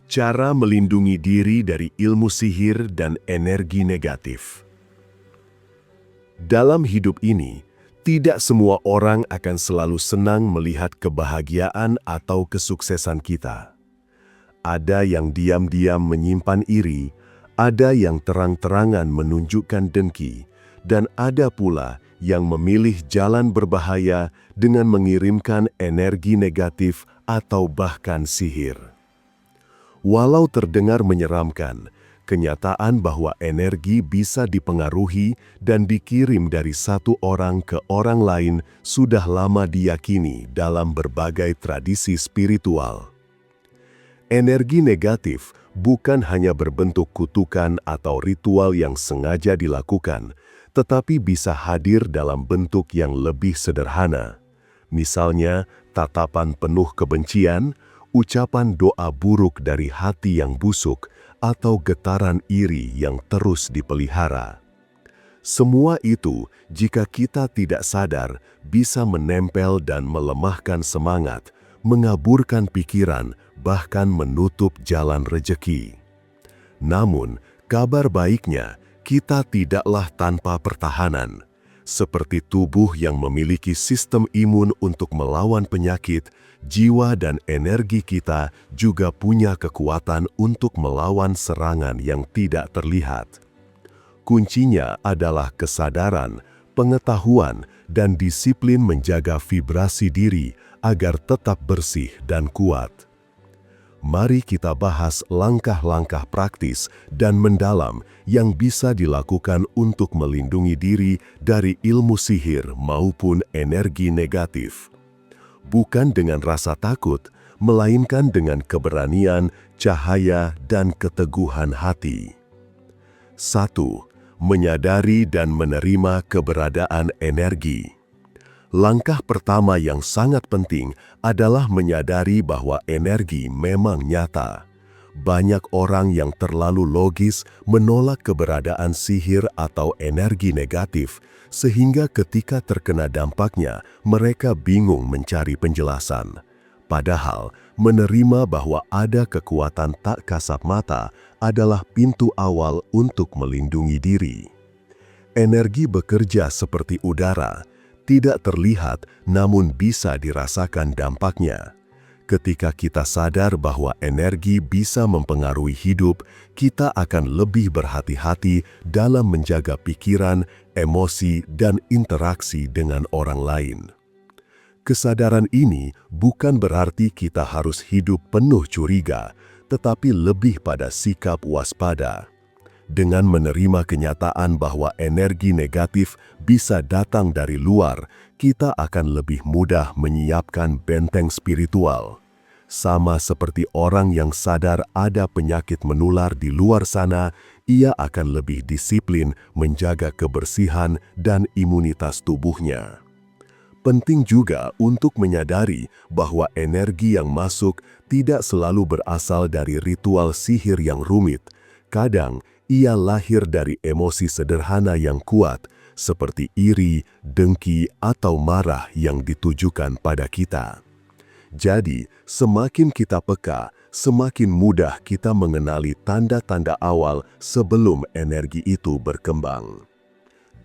Cara melindungi diri dari ilmu sihir dan energi negatif. Dalam hidup ini, tidak semua orang akan selalu senang melihat kebahagiaan atau kesuksesan kita. Ada yang diam-diam menyimpan iri, ada yang terang-terangan menunjukkan dengki, dan ada pula yang memilih jalan berbahaya dengan mengirimkan energi negatif atau bahkan sihir. Walau terdengar menyeramkan, kenyataan bahwa energi bisa dipengaruhi dan dikirim dari satu orang ke orang lain sudah lama diyakini dalam berbagai tradisi spiritual. Energi negatif bukan hanya berbentuk kutukan atau ritual yang sengaja dilakukan, tetapi bisa hadir dalam bentuk yang lebih sederhana. Misalnya, tatapan penuh kebencian, ucapan doa buruk dari hati yang busuk, atau getaran iri yang terus dipelihara. Semua itu, jika kita tidak sadar, bisa menempel dan melemahkan semangat, mengaburkan pikiran, bahkan menutup jalan rejeki. Namun, kabar baiknya, kita tidaklah tanpa pertahanan. Seperti tubuh yang memiliki sistem imun untuk melawan penyakit, jiwa dan energi kita juga punya kekuatan untuk melawan serangan yang tidak terlihat. Kuncinya adalah kesadaran, pengetahuan, dan disiplin menjaga vibrasi diri agar tetap bersih dan kuat. Mari kita bahas langkah-langkah praktis dan mendalam yang bisa dilakukan untuk melindungi diri dari ilmu sihir maupun energi negatif. Bukan dengan rasa takut, melainkan dengan keberanian, cahaya, dan keteguhan hati. 1. Menyadari dan menerima keberadaan energi. Langkah pertama yang sangat penting adalah menyadari bahwa energi memang nyata. Banyak orang yang terlalu logis menolak keberadaan sihir atau energi negatif, sehingga ketika terkena dampaknya, mereka bingung mencari penjelasan. Padahal, menerima bahwa ada kekuatan tak kasat mata adalah pintu awal untuk melindungi diri. Energi bekerja seperti udara, tidak terlihat namun bisa dirasakan dampaknya. Ketika kita sadar bahwa energi bisa mempengaruhi hidup, kita akan lebih berhati-hati dalam menjaga pikiran, emosi, dan interaksi dengan orang lain. Kesadaran ini bukan berarti kita harus hidup penuh curiga, tetapi lebih pada sikap waspada. Dengan menerima kenyataan bahwa energi negatif bisa datang dari luar, kita akan lebih mudah menyiapkan benteng spiritual. Sama seperti orang yang sadar ada penyakit menular di luar sana, ia akan lebih disiplin menjaga kebersihan dan imunitas tubuhnya. Penting juga untuk menyadari bahwa energi yang masuk tidak selalu berasal dari ritual sihir yang rumit. Kadang, ia lahir dari emosi sederhana yang kuat, seperti iri, dengki, atau marah yang ditujukan pada kita. Jadi, semakin kita peka, semakin mudah kita mengenali tanda-tanda awal sebelum energi itu berkembang.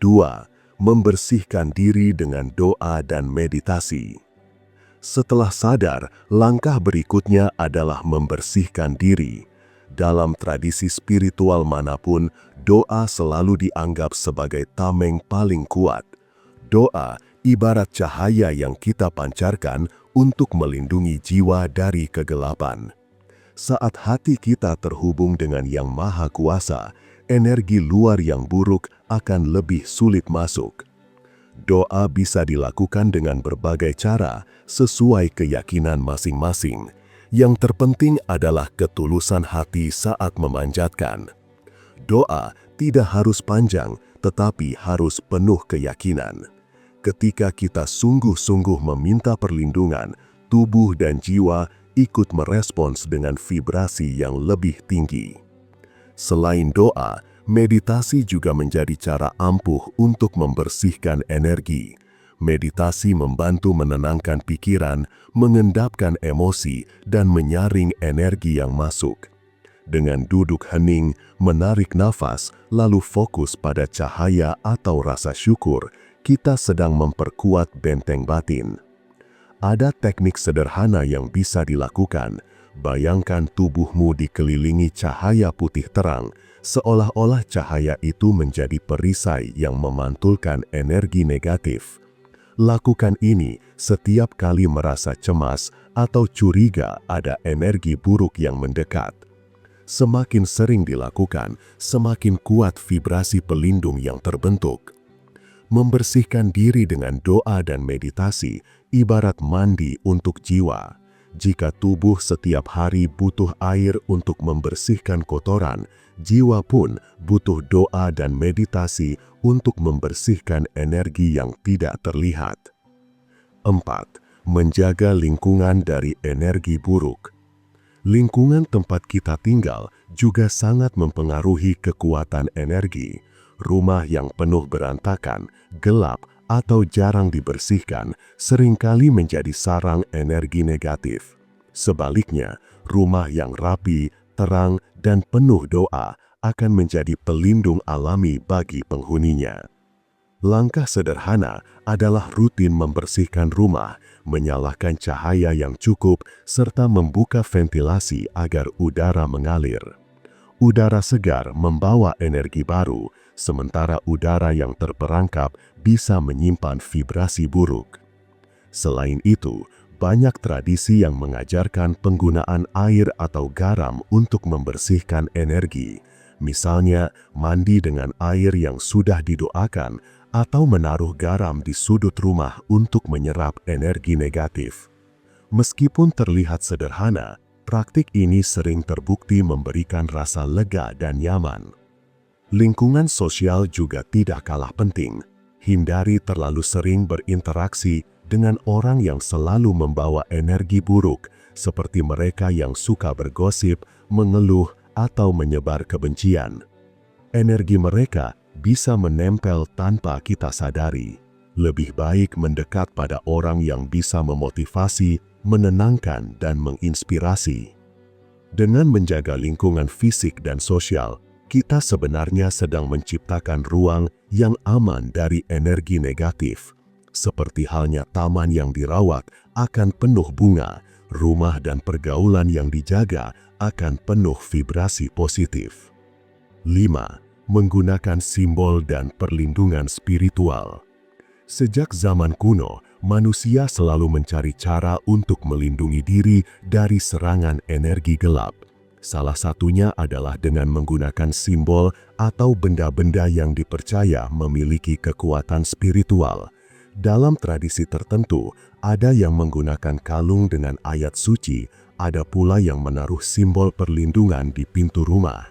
2. Membersihkan diri dengan doa dan meditasi. Setelah sadar, langkah berikutnya adalah membersihkan diri. Dalam tradisi spiritual manapun, doa selalu dianggap sebagai tameng paling kuat. Doa ibarat cahaya yang kita pancarkan untuk melindungi jiwa dari kegelapan. Saat hati kita terhubung dengan Yang Maha Kuasa, energi luar yang buruk akan lebih sulit masuk. Doa bisa dilakukan dengan berbagai cara sesuai keyakinan masing-masing. Yang terpenting adalah ketulusan hati saat memanjatkan. Doa tidak harus panjang, tetapi harus penuh keyakinan. Ketika kita sungguh-sungguh meminta perlindungan, tubuh dan jiwa ikut merespons dengan vibrasi yang lebih tinggi. Selain doa, meditasi juga menjadi cara ampuh untuk membersihkan energi. Meditasi membantu menenangkan pikiran, mengendapkan emosi, dan menyaring energi yang masuk. Dengan duduk hening, menarik nafas, lalu fokus pada cahaya atau rasa syukur, kita sedang memperkuat benteng batin. Ada teknik sederhana yang bisa dilakukan. Bayangkan tubuhmu dikelilingi cahaya putih terang, seolah-olah cahaya itu menjadi perisai yang memantulkan energi negatif. Lakukan ini setiap kali merasa cemas atau curiga ada energi buruk yang mendekat. Semakin sering dilakukan, semakin kuat vibrasi pelindung yang terbentuk. Membersihkan diri dengan doa dan meditasi ibarat mandi untuk jiwa. Jika tubuh setiap hari butuh air untuk membersihkan kotoran, jiwa pun butuh doa dan meditasi untuk membersihkan energi yang tidak terlihat. 4. Menjaga lingkungan dari energi buruk. Lingkungan tempat kita tinggal juga sangat mempengaruhi kekuatan energi. Rumah yang penuh berantakan, gelap, atau jarang dibersihkan seringkali menjadi sarang energi negatif. Sebaliknya, rumah yang rapi, terang, dan penuh doa akan menjadi pelindung alami bagi penghuninya. Langkah sederhana adalah rutin membersihkan rumah, menyalakan cahaya yang cukup, serta membuka ventilasi agar udara mengalir. Udara segar membawa energi baru, sementara udara yang terperangkap bisa menyimpan vibrasi buruk. Selain itu, banyak tradisi yang mengajarkan penggunaan air atau garam untuk membersihkan energi. Misalnya, mandi dengan air yang sudah didoakan atau menaruh garam di sudut rumah untuk menyerap energi negatif. Meskipun terlihat sederhana, praktik ini sering terbukti memberikan rasa lega dan nyaman. Lingkungan sosial juga tidak kalah penting. Hindari terlalu sering berinteraksi dengan orang yang selalu membawa energi buruk, seperti mereka yang suka bergosip, mengeluh, atau menyebar kebencian. Energi mereka bisa menempel tanpa kita sadari. Lebih baik mendekat pada orang yang bisa memotivasi, menenangkan, dan menginspirasi. Dengan menjaga lingkungan fisik dan sosial, kita sebenarnya sedang menciptakan ruang yang aman dari energi negatif. Seperti halnya taman yang dirawat akan penuh bunga, rumah dan pergaulan yang dijaga akan penuh vibrasi positif. 5. Menggunakan simbol dan perlindungan spiritual. Sejak zaman kuno, manusia selalu mencari cara untuk melindungi diri dari serangan energi gelap. Salah satunya adalah dengan menggunakan simbol atau benda-benda yang dipercaya memiliki kekuatan spiritual. Dalam tradisi tertentu, ada yang menggunakan kalung dengan ayat suci, ada pula yang menaruh simbol perlindungan di pintu rumah.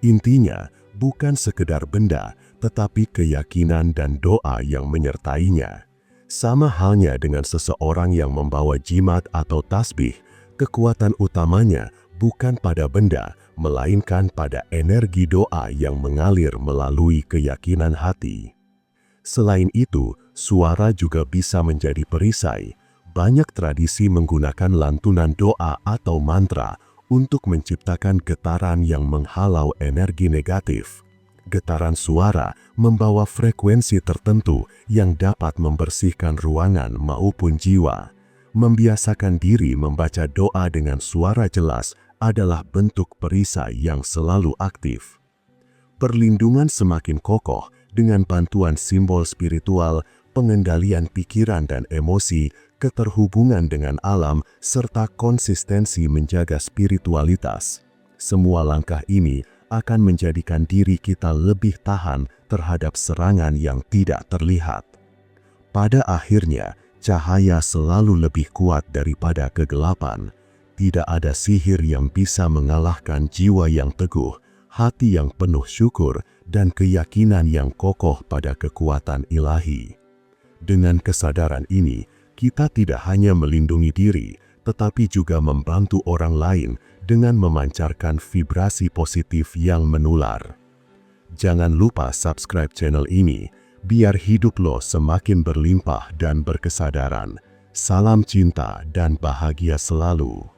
Intinya, bukan sekedar benda, tetapi keyakinan dan doa yang menyertainya. Sama halnya dengan seseorang yang membawa jimat atau tasbih, kekuatan utamanya bukan pada benda, melainkan pada energi doa yang mengalir melalui keyakinan hati. Selain itu, suara juga bisa menjadi perisai. Banyak tradisi menggunakan lantunan doa atau mantra untuk menciptakan getaran yang menghalau energi negatif. Getaran suara membawa frekuensi tertentu yang dapat membersihkan ruangan maupun jiwa. Membiasakan diri membaca doa dengan suara jelas adalah bentuk perisai yang selalu aktif. Perlindungan semakin kokoh dengan bantuan simbol spiritual, pengendalian pikiran dan emosi, keterhubungan dengan alam, serta konsistensi menjaga spiritualitas. Semua langkah ini akan menjadikan diri kita lebih tahan terhadap serangan yang tidak terlihat. Pada akhirnya, cahaya selalu lebih kuat daripada kegelapan. Tidak ada sihir yang bisa mengalahkan jiwa yang teguh, hati yang penuh syukur, dan keyakinan yang kokoh pada kekuatan ilahi. Dengan kesadaran ini, kita tidak hanya melindungi diri, tetapi juga membantu orang lain dengan memancarkan vibrasi positif yang menular. Jangan lupa subscribe channel ini, Biar hidup lo semakin berlimpah dan berkesadaran. Salam cinta dan bahagia selalu.